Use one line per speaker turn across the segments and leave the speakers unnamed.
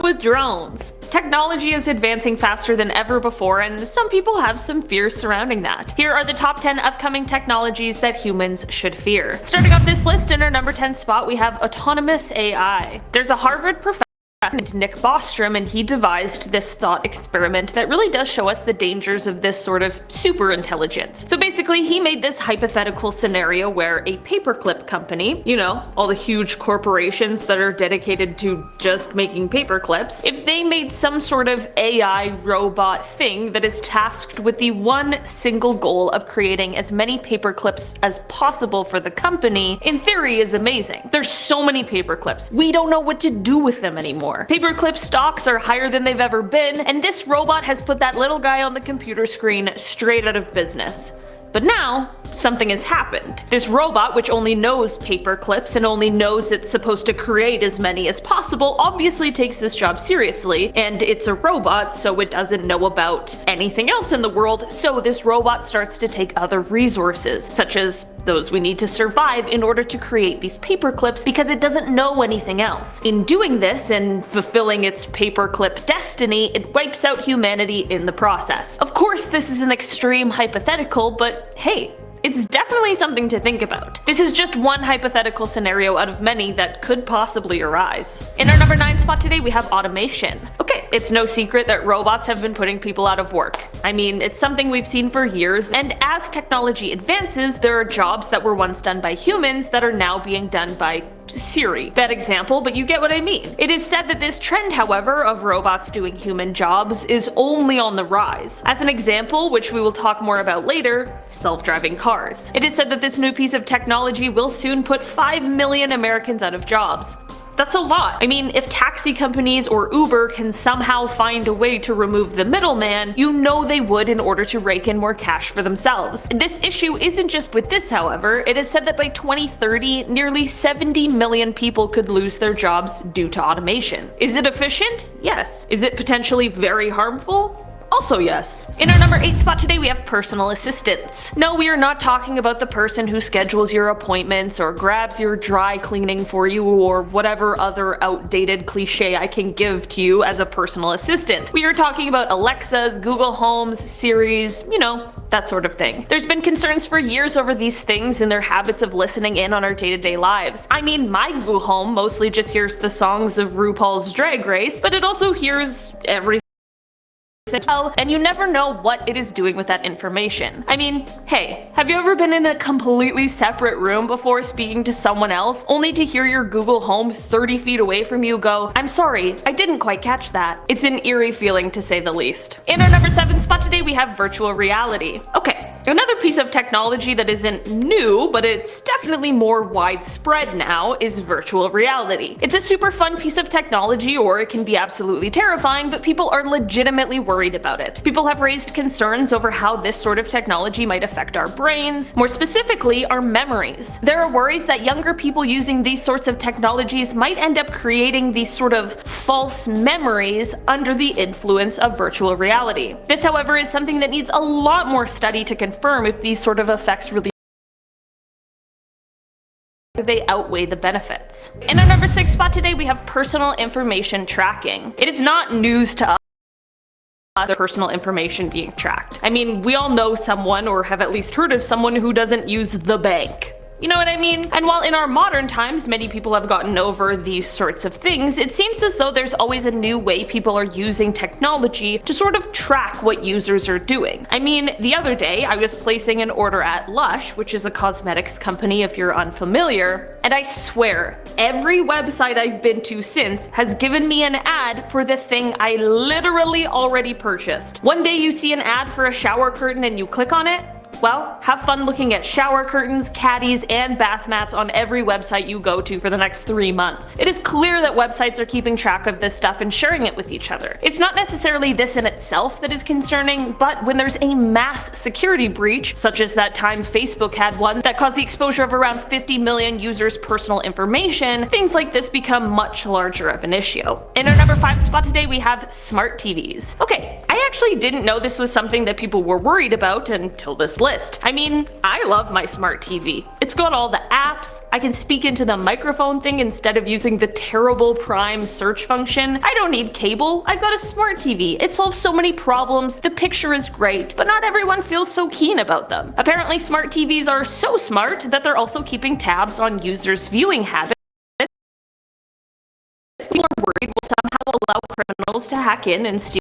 with drones. Technology is advancing faster than ever before, and some people have some fears surrounding that. Here are the top 10 upcoming technologies that humans should fear. Starting off this list, in our number 10 spot, we have autonomous AI. There's a Harvard professor named Nick Bostrom, and he devised this thought experiment that really does show us the dangers of this sort of super intelligence. So basically, he made this hypothetical scenario where a paperclip company, you know, all the huge corporations that are dedicated to just making paperclips, if they made some sort of AI robot thing that is tasked with the one single goal of creating as many paperclips as possible for the company, in theory is amazing. There's so many paperclips, we don't know what to do with them anymore. Paperclip stocks are higher than they've ever been, and this robot has put that little guy on the computer screen straight out of business. But now, something has happened. This robot, which only knows paper clips and only knows it's supposed to create as many as possible, obviously takes this job seriously, and it's a robot, so it doesn't know about anything else in the world, so this robot starts to take other resources, such as those we need to survive in order to create these paper clips, because it doesn't know anything else. In doing this and fulfilling its paperclip destiny, it wipes out humanity in the process. Of course, this is an extreme hypothetical, but hey, it's definitely something to think about. This is just one hypothetical scenario out of many that could possibly arise. In our number 9 spot today, we have automation. Okay, it's no secret that robots have been putting people out of work. I mean, it's something we've seen for years, and as technology advances, there are jobs that were once done by humans that are now being done by Siri. Bad example, but you get what I mean. It is said that this trend, however, of robots doing human jobs is only on the rise. As an example, which we will talk more about later, self-driving cars. It is said that this new piece of technology will soon put 5 million Americans out of jobs. That's a lot. I mean, if taxi companies or Uber can somehow find a way to remove the middleman, you know they would in order to rake in more cash for themselves. This issue isn't just with this, however. It is said that by 2030, nearly 70 million people could lose their jobs due to automation. Is it efficient? Yes. Is it potentially very harmful? Also yes. In our number 8 spot today, we have personal assistants. No, we are not talking about the person who schedules your appointments or grabs your dry cleaning for you or whatever other outdated cliche I can give to you as a personal assistant. We are talking about Alexas, Google Homes, Siris, you know, that sort of thing. There's been concerns for years over these things and their habits of listening in on our day-to-day lives. I mean, my Google Home mostly just hears the songs of RuPaul's Drag Race, but it also hears everything as well, and you never know what it is doing with that information. I mean, hey, have you ever been in a completely separate room before speaking to someone else, only to hear your Google Home 30 feet away from you go, "I'm sorry, I didn't quite catch that." It's an eerie feeling to say the least. In our number 7 spot today, we have virtual reality. Okay, another piece of technology that isn't new, but it's definitely more widespread now, is virtual reality. It's a super fun piece of technology, or it can be absolutely terrifying, but people are legitimately worried about it. People have raised concerns over how this sort of technology might affect our brains, more specifically our memories. There are worries that younger people using these sorts of technologies might end up creating these sort of false memories under the influence of virtual reality. This, however, is something that needs a lot more study to confirm if these sort of effects really they outweigh the benefits. In our number 6 spot today, we have personal information tracking. It is not news to us their personal information being tracked. I mean, we all know someone, or have at least heard of someone, who doesn't use the bank. You know what I mean? And while in our modern times many people have gotten over these sorts of things, it seems as though there's always a new way people are using technology to sort of track what users are doing. I mean, the other day I was placing an order at Lush, which is a cosmetics company if you're unfamiliar, and I swear, every website I've been to since has given me an ad for the thing I literally already purchased. One day you see an ad for a shower curtain and you click on it, well, have fun looking at shower curtains, caddies, and bath mats on every website you go to for the next 3 months. It is clear that websites are keeping track of this stuff and sharing it with each other. It's not necessarily this in itself that is concerning, but when there's a mass security breach, such as that time Facebook had one that caused the exposure of around 50 million users' personal information, things like this become much larger of an issue. In our number 5 spot today, we have smart TVs. Okay, I actually didn't know this was something that people were worried about until this list. I mean, I love my smart TV. It's got all the apps, I can speak into the microphone thing instead of using the terrible Prime search function. I don't need cable, I've got a smart TV. It solves so many problems, the picture is great, but not everyone feels so keen about them. Apparently smart TVs are so smart that they're also keeping tabs on users' viewing habits. People are worried will somehow allow criminals to hack in and steal.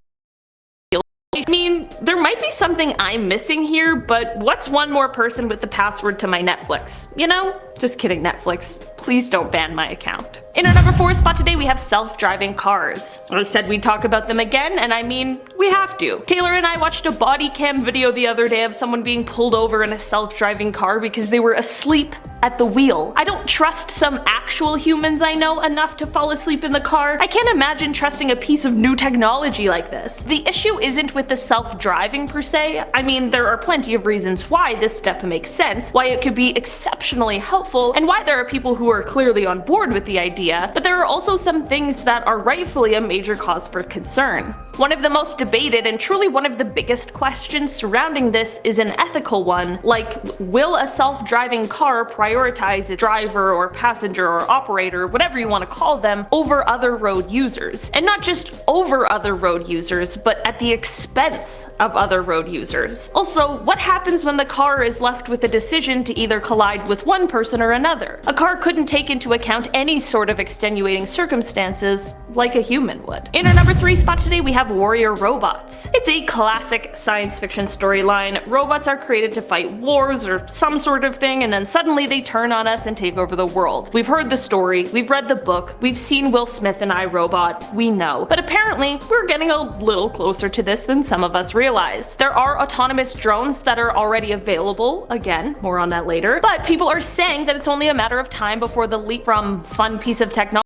I mean, there might be something I'm missing here, but what's one more person with the password to my Netflix? You know? Just kidding, Netflix. Please don't ban my account. In our number 4 spot today, we have self-driving cars. I said we'd talk about them again, and I mean, we have to. Taylor and I watched a body cam video the other day of someone being pulled over in a self-driving car because they were asleep at the wheel. I don't trust some actual humans I know enough to fall asleep in the car. I can't imagine trusting a piece of new technology like this. The issue isn't with the self-driving per se. I mean, there are plenty of reasons why this step makes sense, why it could be exceptionally helpful, and why there are people who are clearly on board with the idea, but there are also some things that are rightfully a major cause for concern. One of the most debated and truly one of the biggest questions surrounding this is an ethical one, like, will a self-driving car prioritize a driver or passenger or operator, whatever you want to call them, over other road users? And not just over other road users, but at the expense of other road users. Also, what happens when the car is left with a decision to either collide with one person or another? A car couldn't take into account any sort of extenuating circumstances like a human would. In our number 3 spot today, we have warrior robots. It's a classic science fiction storyline. Robots are created to fight wars or some sort of thing, and then suddenly they turn on us and take over the world. We've heard the story, we've read the book, we've seen Will Smith in I, Robot, we know. But apparently, we're getting a little closer to this than some of us realize. There are autonomous drones that are already available, again, more on that later, but people are saying that it's only a matter of time before the leap from fun piece of technology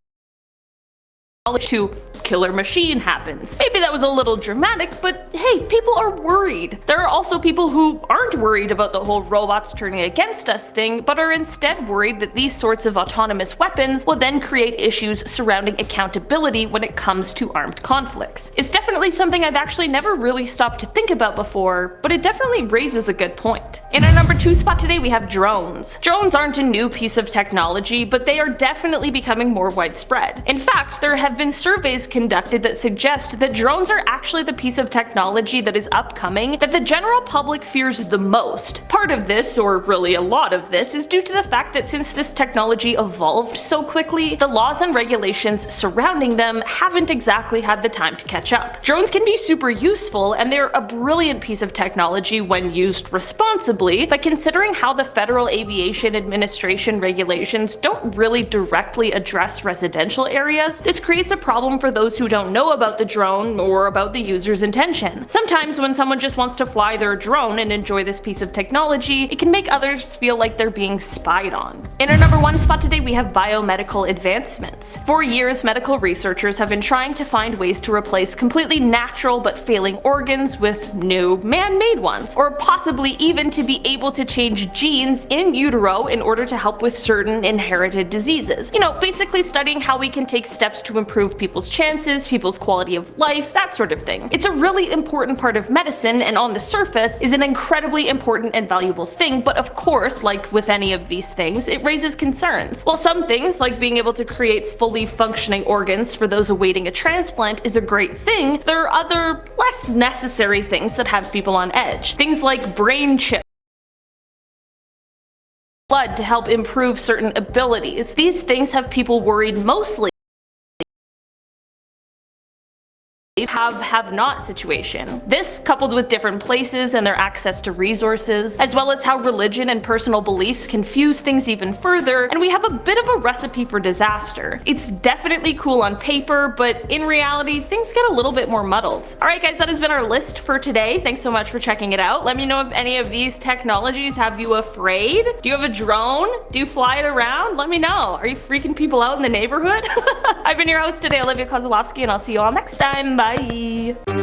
to killer machine happens. Maybe that was a little dramatic, but hey, people are worried. There are also people who aren't worried about the whole robots turning against us thing, but are instead worried that these sorts of autonomous weapons will then create issues surrounding accountability when it comes to armed conflicts. It's definitely something I've actually never really stopped to think about before, but it definitely raises a good point. In our number 2 spot today, we have drones. Drones aren't a new piece of technology, but they are definitely becoming more widespread. In fact, there have been surveys conducted that suggest that drones are actually the piece of technology that is upcoming that the general public fears the most. Part of this, or really a lot of this, is due to the fact that since this technology evolved so quickly, the laws and regulations surrounding them haven't exactly had the time to catch up. Drones can be super useful, and they're a brilliant piece of technology when used responsibly, but considering how the Federal Aviation Administration regulations don't really directly address residential areas, this creates a problem for those who don't know about the drone or about the user's intention. Sometimes when someone just wants to fly their drone and enjoy this piece of technology, it can make others feel like they're being spied on. In our number 1 spot today, we have biomedical advancements. For years, medical researchers have been trying to find ways to replace completely natural but failing organs with new man-made ones, or possibly even to be able to change genes in utero in order to help with certain inherited diseases. You know, basically studying how we can take steps to improve people's chances, people's quality of life, that sort of thing. It's a really important part of medicine, and on the surface is an incredibly important and valuable thing, but of course, like with any of these things, it raises concerns. While some things, like being able to create fully functioning organs for those awaiting a transplant, is a great thing, there are other, less necessary things that have people on edge. Things like brain chips, blood to help improve certain abilities. These things have people worried mostly have-not situation. This, coupled with different places and their access to resources, as well as how religion and personal beliefs confuse things even further, and we have a bit of a recipe for disaster. It's definitely cool on paper, but in reality, things get a little bit more muddled. Alright guys, that has been our list for today. Thanks so much for checking it out. Let me know if any of these technologies have you afraid. Do you have a drone? Do you fly it around? Let me know. Are you freaking people out in the neighborhood? I've been your host today, Olivia Kozlowski, and I'll see you all next time. Bye!